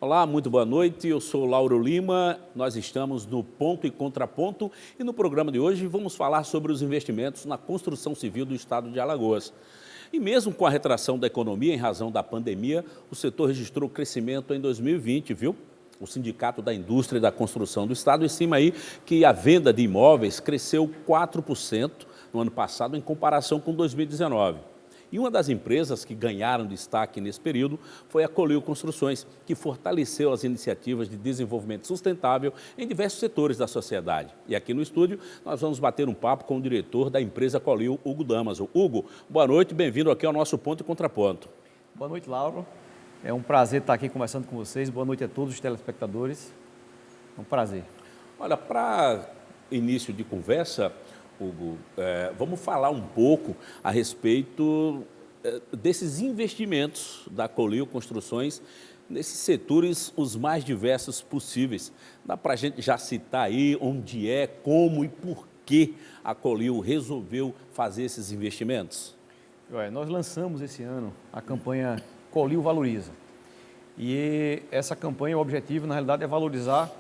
Olá, muito boa noite. Eu sou Lauro Lima. Nós estamos no Ponto e Contraponto e no programa de hoje vamos falar sobre os investimentos na construção civil do estado de Alagoas. E mesmo com a retração da economia em razão da pandemia, o setor registrou crescimento em 2020, viu? O Sindicato da Indústria e da Construção do Estado estima aí que a venda de imóveis cresceu 4% no ano passado em comparação com 2019. E uma das empresas que ganharam destaque nesse período foi a Colil Construções, que fortaleceu as iniciativas de desenvolvimento sustentável em diversos setores da sociedade. E aqui no estúdio nós vamos bater um papo com o diretor da empresa Colil, Hugo Damaso. Hugo, boa noite, bem-vindo aqui ao nosso Ponto e Contraponto. Boa noite, Lauro. É um prazer estar aqui conversando com vocês. Boa noite a todos os telespectadores. É um prazer. Olha, para início de conversa, Hugo, vamos falar um pouco a respeito desses investimentos da Colil Construções nesses setores os mais diversos possíveis. Dá para a gente já citar aí onde como e por que a Colil resolveu fazer esses investimentos? Nós lançamos esse ano a campanha Colil Valoriza. E essa campanha, o objetivo, na realidade, é valorizar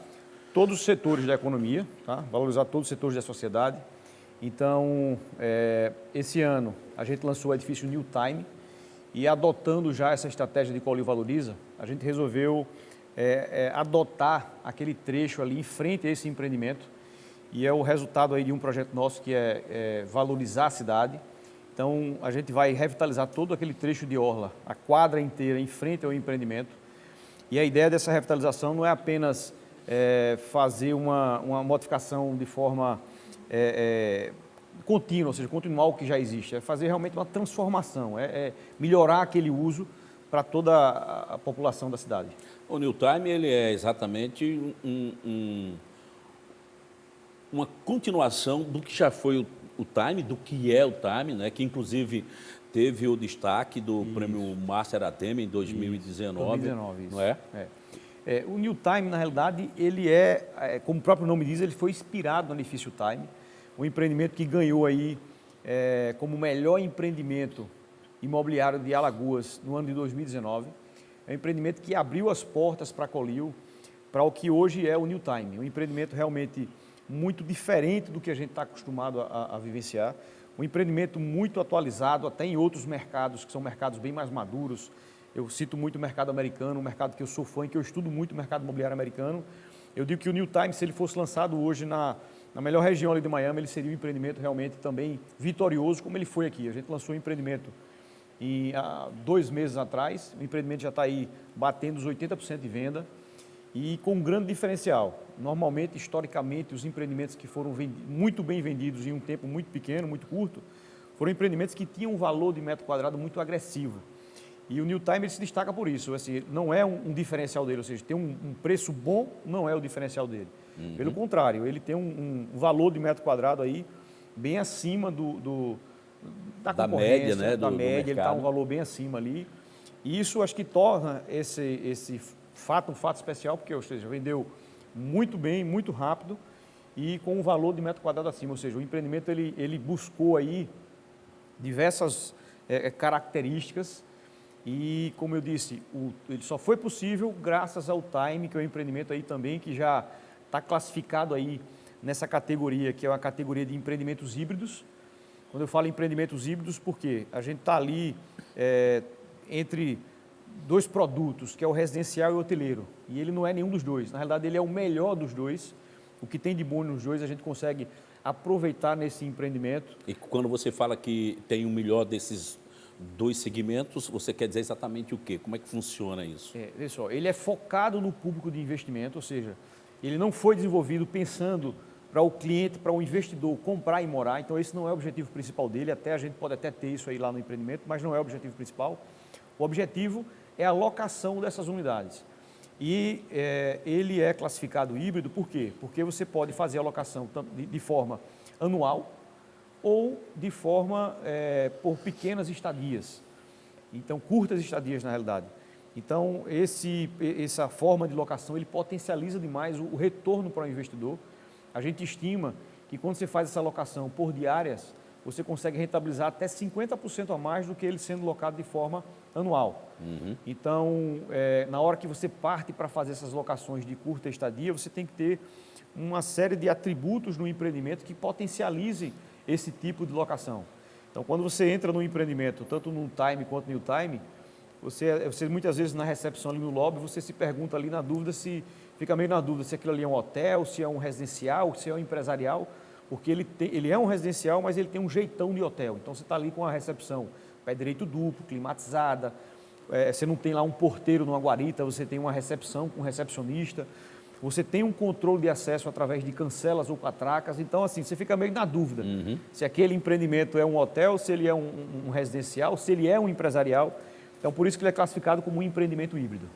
todos os setores da economia, tá? Valorizar todos os setores da sociedade. Então, esse ano, a gente lançou o edifício New Time e, adotando já essa estratégia de Colil Valoriza, a gente resolveu adotar aquele trecho ali em frente a esse empreendimento, e é o resultado aí de um projeto nosso que é valorizar a cidade. Então, a gente vai revitalizar todo aquele trecho de orla, a quadra inteira em frente ao empreendimento. E a ideia dessa revitalização não é apenas fazer uma modificação de forma contínua, ou seja, continuar o que já existe, é fazer realmente uma transformação, melhorar aquele uso para toda a população da cidade. O New Time, ele é exatamente uma continuação do que já foi o Time, do que é o Time, né? Que inclusive teve o destaque do prêmio Master ATM em 2019, isso. Não é? O New Time, na realidade, ele como o próprio nome diz, ele foi inspirado no edifício Time, um empreendimento que ganhou aí como melhor empreendimento imobiliário de Alagoas no ano de 2019. É um empreendimento que abriu as portas para a Colil, para o que hoje é o New Time, um empreendimento realmente muito diferente do que a gente está acostumado a vivenciar, um empreendimento muito atualizado até em outros mercados, que são mercados bem mais maduros. Eu cito muito o mercado americano, um mercado que eu sou fã, que eu estudo muito o mercado imobiliário americano. Eu digo que o New Time, se ele fosse lançado hoje na melhor região ali de Miami, ele seria um empreendimento realmente também vitorioso, como ele foi aqui. A gente lançou um empreendimento há 2 meses atrás, o empreendimento já está aí batendo os 80% de venda, e com um grande diferencial. Normalmente, historicamente, os empreendimentos que foram muito bem vendidos em um tempo muito pequeno, muito curto, foram empreendimentos que tinham um valor de metro quadrado muito agressivo. E o New Time ele se destaca por isso, assim, não é um diferencial dele, ou seja, ter um preço bom não é o diferencial dele. Pelo contrário, ele tem um valor de metro quadrado aí bem acima da média, né? Da do média, ele está um mercado. valor bem acima ali. E isso acho que torna esse fato um fato especial, porque, ou seja, vendeu muito bem, muito rápido e com um valor de metro quadrado acima, ou seja, o empreendimento ele buscou aí diversas características e, como eu disse, ele só foi possível graças ao Time, que é um empreendimento aí também que já está classificado aí nessa categoria, que é uma categoria de empreendimentos híbridos. Quando eu falo em empreendimentos híbridos, por quê? A gente está ali entre 2 produtos, que é o residencial e o hoteleiro, e ele não é nenhum dos dois, na realidade ele é o melhor dos dois. O que tem de bom nos dois a gente consegue aproveitar nesse empreendimento. E quando você fala que tem o melhor desses 2 segmentos, você quer dizer exatamente o quê? Como é que funciona isso? Veja só, ele é focado no público de investimento, ou seja, ele não foi desenvolvido pensando para o cliente, para o investidor comprar e morar, então esse não é o objetivo principal dele, a gente pode até ter isso aí lá no empreendimento, mas não é o objetivo principal. O objetivo é a locação dessas unidades. E ele é classificado híbrido, por quê? Porque você pode fazer a locação de forma anual ou de forma por pequenas estadias, então curtas estadias na realidade. Então essa forma de locação ele potencializa demais o retorno para o investidor. A gente estima que quando você faz essa locação por diárias, você consegue rentabilizar até 50% a mais do que ele sendo locado de forma anual. Então, na hora que você parte para fazer essas locações de curta estadia, você tem que ter uma série de atributos no empreendimento que potencializem esse tipo de locação. Então, quando você entra no empreendimento, tanto no time quanto no new time, você muitas vezes na recepção ali no lobby, você se pergunta ali na dúvida, fica meio na dúvida se aquilo ali é um hotel, se é um residencial, se é um empresarial, porque ele é um residencial, mas ele tem um jeitão de hotel. Então, você está ali com a recepção pé direito duplo, climatizada, você não tem lá um porteiro numa guarita, você tem uma recepção com um recepcionista, você tem um controle de acesso através de cancelas ou catracas. Então, assim, você fica meio na dúvida se aquele empreendimento é um hotel, se ele é um residencial, se ele é um empresarial. Então, por isso que ele é classificado como um empreendimento híbrido.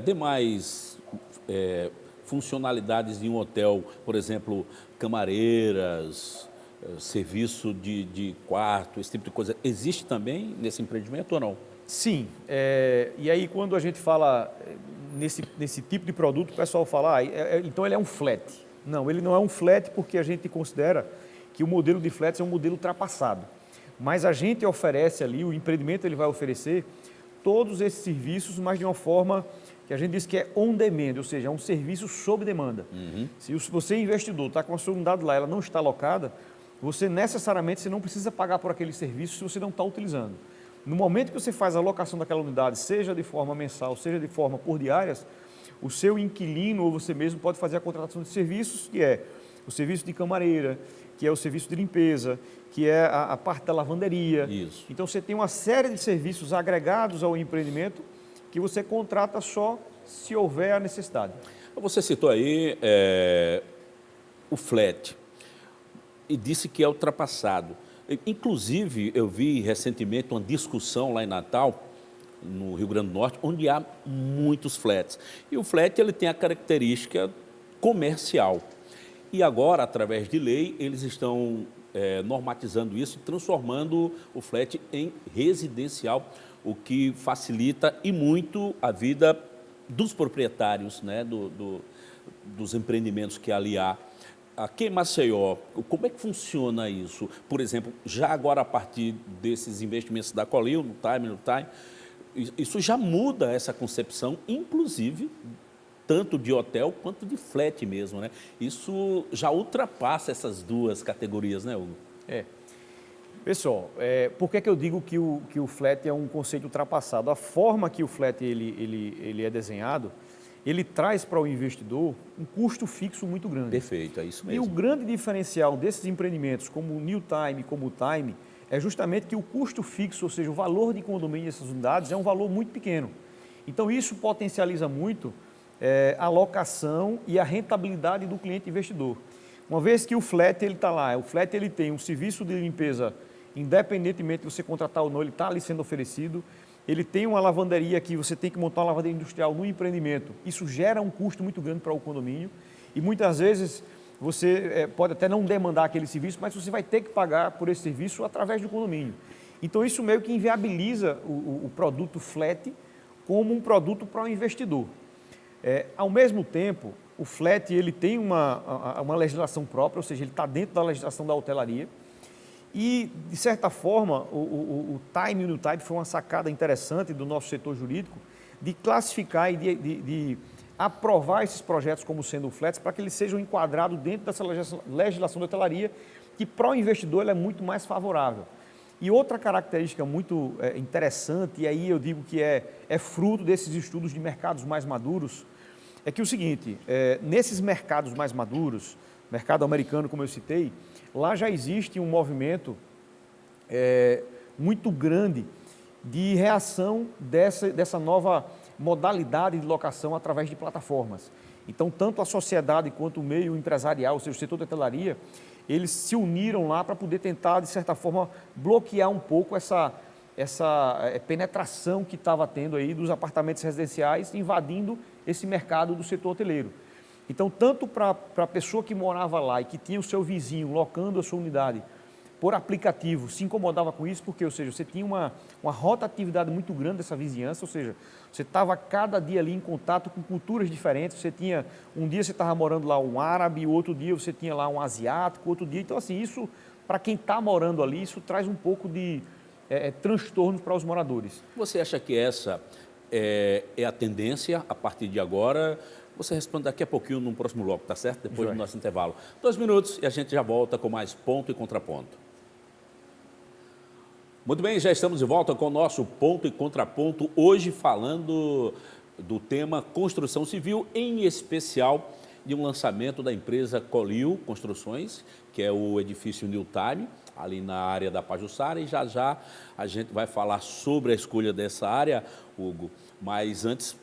Demais funcionalidades de um hotel, por exemplo, camareiras, serviço de quarto, esse tipo de coisa, existe também nesse empreendimento ou não? Sim, e aí quando a gente fala nesse tipo de produto, o pessoal fala, então ele é um flat. Não, ele não é um flat porque a gente considera que o modelo de flats é um modelo ultrapassado. Mas a gente oferece ali, o empreendimento ele vai oferecer todos esses serviços, mas de uma forma que a gente diz que é on demand, ou seja, é um serviço sob demanda. Se você investidor está com a sua unidade lá, ela não está alocada, você necessariamente não precisa pagar por aquele serviço se você não está utilizando. No momento que você faz a alocação daquela unidade, seja de forma mensal, seja de forma por diárias, o seu inquilino ou você mesmo pode fazer a contratação de serviços, que é o serviço de camareira, que é o serviço de limpeza, que é a parte da lavanderia. Isso. Então, você tem uma série de serviços agregados ao empreendimento que você contrata só se houver a necessidade. Você citou aí o flat e disse que é ultrapassado. Inclusive, eu vi recentemente uma discussão lá em Natal, no Rio Grande do Norte, onde há muitos flats. E o flat ele tem a característica comercial. E agora, através de lei, eles estão normatizando isso, transformando o flat em residencial, o que facilita e muito a vida dos proprietários, né, dos empreendimentos que ali há. Aqui em Maceió, como é que funciona isso? Por exemplo, já agora a partir desses investimentos da Colil, no Time, isso já muda essa concepção, inclusive, tanto de hotel quanto de flat mesmo, né? Isso já ultrapassa essas duas categorias, né, Hugo? Pessoal, por que eu digo que o flat é um conceito ultrapassado? A forma que o flat ele é desenhado, ele traz para o investidor um custo fixo muito grande. Perfeito, é isso mesmo. E o grande diferencial desses empreendimentos, como o New Time, como o Time, é justamente que o custo fixo, ou seja, o valor de condomínio dessas unidades é um valor muito pequeno. Então, isso potencializa muito a alocação e a rentabilidade do cliente investidor. Uma vez que o flat ele está lá, o flat ele tem um serviço de limpeza, independentemente de você contratar ou não, ele está ali sendo oferecido. Ele tem uma lavanderia que você tem que montar uma lavanderia industrial no empreendimento. Isso gera um custo muito grande para o condomínio e muitas vezes você pode até não demandar aquele serviço, mas você vai ter que pagar por esse serviço através do condomínio. Então isso meio que inviabiliza o produto flat como um produto para o investidor. Ao mesmo tempo, o flat ele tem uma legislação própria, ou seja, ele está dentro da legislação da hotelaria. E, de certa forma, o Time New Type foi uma sacada interessante do nosso setor jurídico de classificar e de aprovar esses projetos como sendo flats para que eles sejam enquadrados dentro dessa legislação da hotelaria, que para o investidor ela é muito mais favorável. E outra característica muito interessante, e aí eu digo que é fruto desses estudos de mercados mais maduros, é que o seguinte, nesses mercados mais maduros, mercado americano, como eu citei, lá já existe um movimento muito grande de reação dessa nova modalidade de locação através de plataformas. Então, tanto a sociedade quanto o meio empresarial, ou seja, o setor da hotelaria, eles se uniram lá para poder tentar, de certa forma, bloquear um pouco essa penetração que estava tendo aí dos apartamentos residenciais invadindo esse mercado do setor hoteleiro. Então, tanto para a pessoa que morava lá e que tinha o seu vizinho locando a sua unidade por aplicativo, se incomodava com isso, porque, ou seja, você tinha uma rotatividade muito grande dessa vizinhança, ou seja, você estava cada dia ali em contato com culturas diferentes, um dia você estava morando lá um árabe, outro dia você tinha lá um asiático, outro dia, então assim, isso para quem está morando ali, isso traz um pouco de transtorno para os moradores. Você acha que essa é a tendência a partir de agora? Você responde daqui a pouquinho no próximo bloco, tá certo? Depois do nosso intervalo. 2 minutos e a gente já volta com mais ponto e contraponto. Muito bem, já estamos de volta com o nosso ponto e contraponto, hoje falando do tema construção civil, em especial de um lançamento da empresa Colil Construções, que é o edifício New Time, ali na área da Pajuçara, e já já a gente vai falar sobre a escolha dessa área, Hugo, mas antes,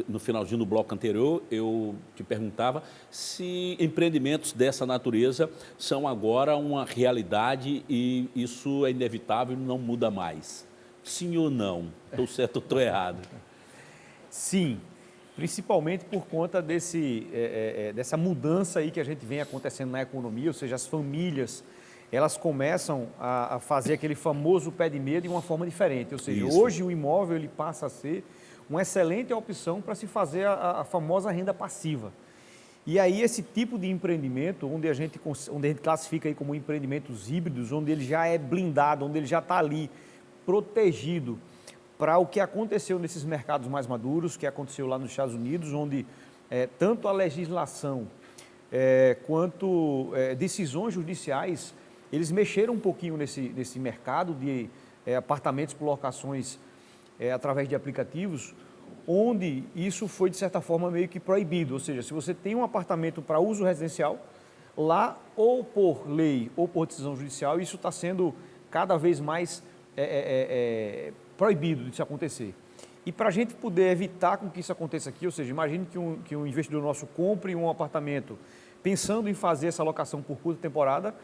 no finalzinho do bloco anterior, eu te perguntava se empreendimentos dessa natureza são agora uma realidade e isso é inevitável e não muda mais. Sim ou não? Estou certo ou estou errado? Sim, principalmente por conta dessa mudança aí que a gente vem acontecendo na economia, ou seja, as famílias, elas começam a fazer aquele famoso pé de meia de uma forma diferente, ou seja, hoje o imóvel ele passa a ser uma excelente opção para se fazer a famosa renda passiva. E aí esse tipo de empreendimento, onde a gente classifica aí como empreendimentos híbridos, onde ele já é blindado, onde ele já está ali protegido para o que aconteceu nesses mercados mais maduros, que aconteceu lá nos Estados Unidos, onde tanto a legislação quanto decisões judiciais, eles mexeram um pouquinho nesse mercado de apartamentos por locações através de aplicativos, onde isso foi, de certa forma, meio que proibido. Ou seja, se você tem um apartamento para uso residencial, lá, ou por lei ou por decisão judicial, isso está sendo cada vez mais proibido de se acontecer. E para a gente poder evitar com que isso aconteça aqui, ou seja, imagine que um investidor nosso compre um apartamento pensando em fazer essa locação por curta temporada,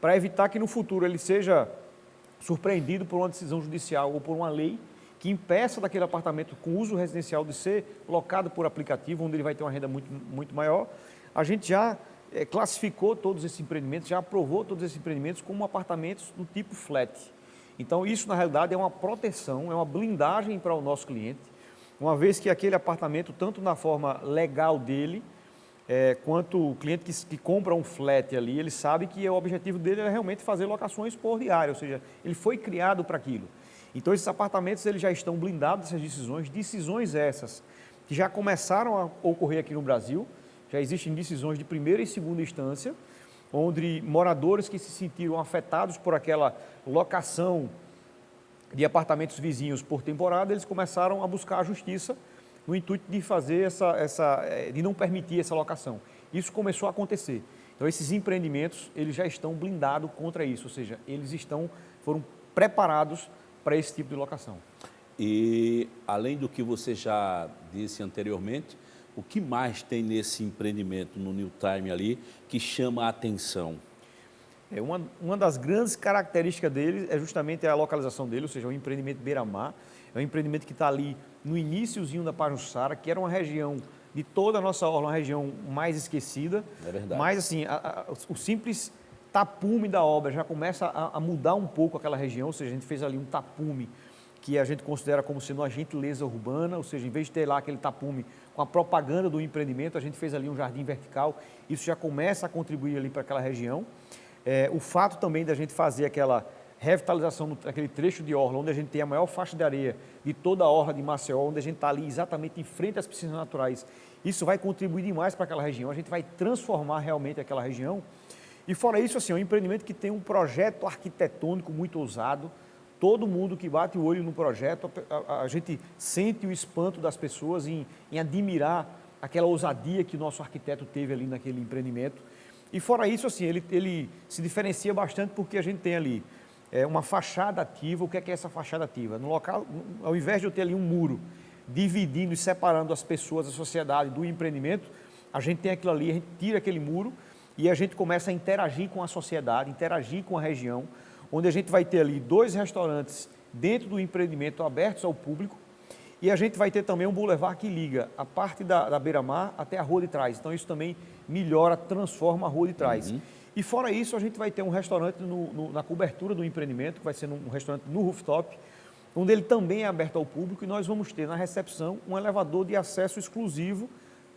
para evitar que no futuro ele seja surpreendido por uma decisão judicial ou por uma lei que impeça daquele apartamento com uso residencial de ser locado por aplicativo, onde ele vai ter uma renda muito maior. A gente já classificou todos esses empreendimentos, já aprovou todos esses empreendimentos como apartamentos do tipo flat. Então, isso, na realidade, é uma proteção, é uma blindagem para o nosso cliente, uma vez que aquele apartamento, tanto na forma legal dele, quanto o cliente que compra um flat ali, ele sabe que o objetivo dele é realmente fazer locações por diária, ou seja, ele foi criado para aquilo. Então, esses apartamentos eles já estão blindados dessas decisões essas que já começaram a ocorrer aqui no Brasil, já existem decisões de primeira e segunda instância, onde moradores que se sentiram afetados por aquela locação de apartamentos vizinhos por temporada, eles começaram a buscar a justiça no intuito de fazer de não permitir essa locação. Isso começou a acontecer. Então, esses empreendimentos, eles já estão blindados contra isso, ou seja, eles foram preparados para esse tipo de locação. E, além do que você já disse anteriormente, o que mais tem nesse empreendimento, no New Time ali, que chama a atenção? Uma das grandes características dele é justamente a localização dele, ou seja, o empreendimento beira-mar. É um empreendimento que está ali no iniciozinho da Pajuçara, que era uma região de toda a nossa orla, uma região mais esquecida. É verdade. Mas, assim, o simples tapume da obra já começa a mudar um pouco aquela região, ou seja, a gente fez ali um tapume que a gente considera como sendo uma gentileza urbana, ou seja, em vez de ter lá aquele tapume com a propaganda do empreendimento, a gente fez ali um jardim vertical, isso já começa a contribuir ali para aquela região. O fato também da gente fazer aquela revitalização daquele trecho de orla, onde a gente tem a maior faixa de areia de toda a orla de Maceió, onde a gente está ali exatamente em frente às piscinas naturais, isso vai contribuir demais para aquela região, a gente vai transformar realmente aquela região. E fora isso, assim, é um empreendimento que tem um projeto arquitetônico muito ousado. Todo mundo que bate o olho no projeto, a gente sente o espanto das pessoas em admirar aquela ousadia que o nosso arquiteto teve ali naquele empreendimento. E fora isso, assim, ele se diferencia bastante porque a gente tem ali uma fachada ativa. O que é essa fachada ativa? No local, ao invés de eu ter ali um muro dividindo e separando as pessoas, a sociedade do empreendimento, a gente tem aquilo ali, a gente tira aquele muro e a gente começa a interagir com a sociedade, interagir com a região, onde a gente vai ter ali 2 restaurantes dentro do empreendimento abertos ao público e a gente vai ter também um boulevard que liga a parte da beira-mar até a rua de trás. Então, isso também melhora, transforma a rua de trás. Uhum. E fora isso, a gente vai ter um restaurante na cobertura do empreendimento, que vai ser um restaurante no rooftop, onde ele também é aberto ao público e nós vamos ter na recepção um elevador de acesso exclusivo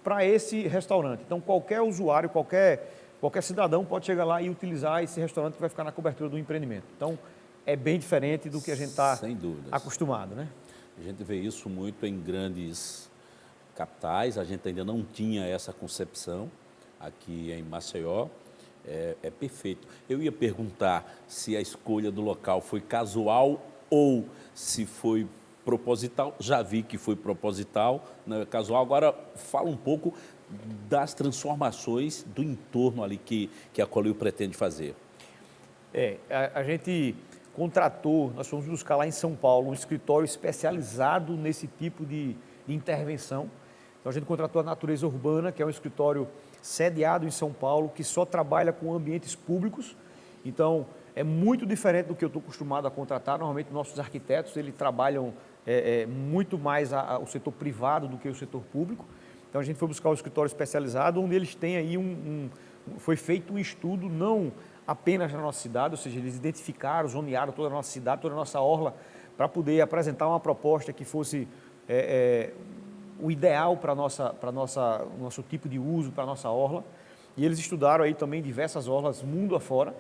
para esse restaurante. Então, qualquer usuário, qualquer qualquer cidadão pode chegar lá e utilizar esse restaurante que vai ficar na cobertura do empreendimento. Então, é bem diferente do que a gente está acostumado, né? A gente vê isso muito em grandes capitais, a gente ainda não tinha essa concepção aqui em Maceió. É perfeito. Eu ia perguntar se a escolha do local foi casual ou se foi proposital. Já vi que foi proposital, não é casual. Agora, fala um pouco das transformações do entorno ali que a Colil pretende fazer. A gente contratou, nós fomos buscar lá em São Paulo um escritório especializado nesse tipo de intervenção. Então, a gente contratou a Natureza Urbana, que é um escritório sediado em São Paulo, que só trabalha com ambientes públicos. Então, é muito diferente do que eu estou acostumado a contratar. Normalmente, nossos arquitetos, eles trabalham muito mais o setor privado do que o setor público. Então, a gente foi buscar um escritório especializado, onde eles têm aí foi feito um estudo, não apenas na nossa cidade, ou seja, eles identificaram, zonearam toda a nossa cidade, toda a nossa orla, para poder apresentar uma proposta que fosse o ideal para o nosso tipo de uso, para a nossa orla. E eles estudaram aí também diversas orlas mundo afora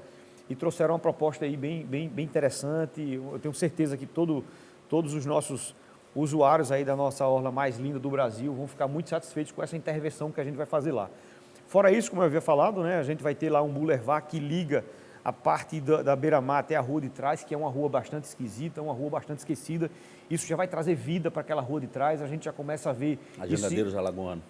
e trouxeram uma proposta aí bem interessante. Eu tenho certeza que todos os nossos usuários aí da nossa orla mais linda do Brasil vão ficar muito satisfeitos com essa intervenção que a gente vai fazer lá. Fora isso, como eu havia falado, né, a gente vai ter lá um boulevard que liga a parte da beira-mar até a rua de trás, que é uma rua bastante esquisita, uma rua bastante esquecida. Isso já vai trazer vida para aquela rua de trás, a gente já começa a ver... Jangadeiros Alagoanos.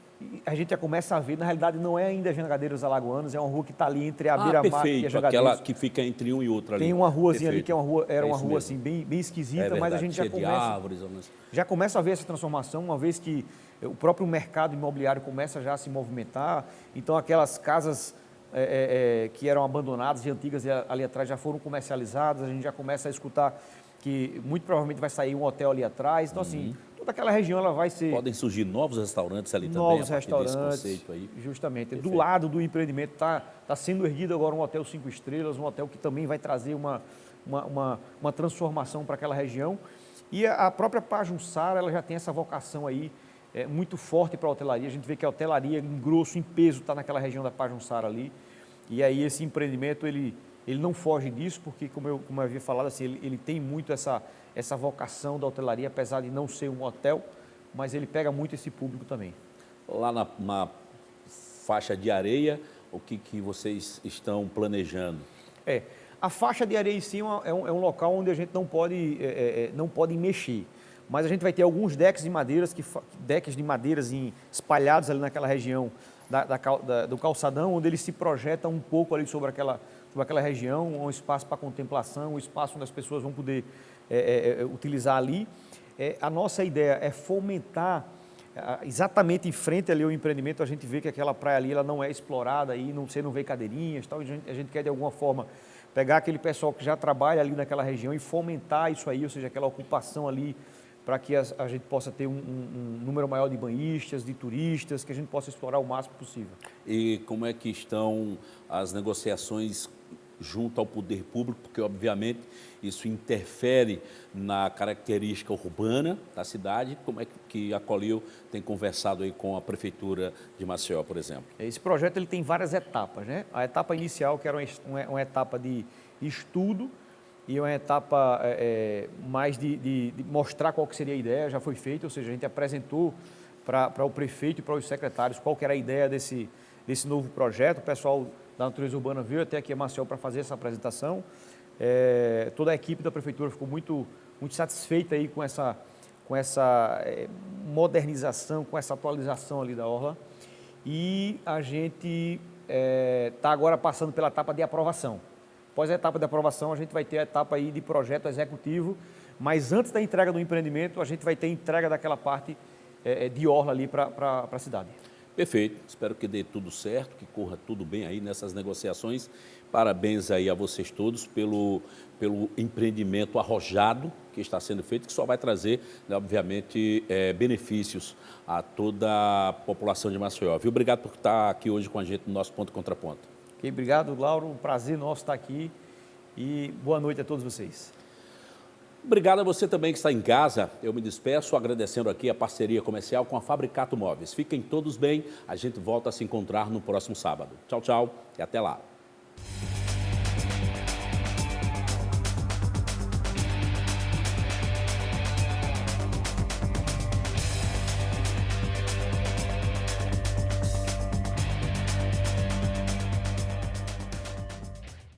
A gente já começa a ver, na realidade não é ainda Jangadeiros Alagoanos, é uma rua que está ali entre a beira-mar e a Jangadeiros. Aquela que fica entre um e outro ali. Tem uma ruazinha ali que é uma rua assim, bem esquisita, mas a gente já começa a ver essa transformação, uma vez que o próprio mercado imobiliário começa já a se movimentar. Então aquelas casas que eram abandonadas e antigas ali atrás já foram comercializadas, a gente já começa a escutar que muito provavelmente vai sair um hotel ali atrás. Então, assim, toda aquela região ela vai ser... Podem surgir novos restaurantes ali também, novos restaurantes, conceito aí. Justamente. Perfeito. Do lado do empreendimento está sendo erguido agora um hotel 5 estrelas, um hotel que também vai trazer uma transformação para aquela região. E a própria Pajuçara, ela já tem essa vocação aí muito forte para a hotelaria. A gente vê que a hotelaria em grosso, em peso, está naquela região da Pajuçara ali. E aí esse empreendimento, ele não foge disso, porque, como eu havia falado, assim, ele tem muito essa vocação da hotelaria, apesar de não ser um hotel, mas ele pega muito esse público também. Lá na faixa de areia, o que vocês estão planejando? A faixa de areia em si é um local onde a gente não pode mexer, mas a gente vai ter alguns decks de madeiras espalhados ali naquela região do calçadão, onde ele se projeta um pouco ali sobre aquela região, um espaço para contemplação, um espaço onde as pessoas vão poder utilizar ali. A nossa ideia é fomentar, exatamente em frente ali ao empreendimento, a gente vê que aquela praia ali ela não é explorada, aí você não vê cadeirinhas, tal, a gente quer de alguma forma pegar aquele pessoal que já trabalha ali naquela região e fomentar isso aí, ou seja, aquela ocupação ali, para que a gente possa ter um número maior de banhistas, de turistas, que a gente possa explorar o máximo possível. E como é que estão as negociações junto ao poder público? Porque, obviamente, isso interfere na característica urbana da cidade. Como é que a Colil tem conversado aí com a Prefeitura de Maceió, por exemplo? Esse projeto ele tem várias etapas, né? A etapa inicial, que era uma etapa de estudo, e uma etapa mais de mostrar qual que seria a ideia, já foi feita, ou seja, a gente apresentou para o prefeito e para os secretários qual que era a ideia desse novo projeto. O pessoal da Natureza Urbana veio até aqui a Maceió para fazer essa apresentação. Toda a equipe da prefeitura ficou muito satisfeita aí com essa modernização, com essa atualização ali da orla. E a gente está agora passando pela etapa de aprovação. Após a etapa de aprovação, a gente vai ter a etapa aí de projeto executivo, mas antes da entrega do empreendimento, a gente vai ter entrega daquela parte de orla ali para a cidade. Perfeito, espero que dê tudo certo, que corra tudo bem aí nessas negociações. Parabéns aí a vocês todos pelo empreendimento arrojado que está sendo feito, que só vai trazer, né, obviamente, benefícios a toda a população de Maceió. Viu? Obrigado por estar aqui hoje com a gente no nosso Ponto Contra Ponto. Obrigado, Lauro. Um prazer nosso estar aqui e boa noite a todos vocês. Obrigado a você também que está em casa. Eu me despeço agradecendo aqui a parceria comercial com a Fabricato Móveis. Fiquem todos bem. A gente volta a se encontrar no próximo sábado. Tchau, tchau e até lá.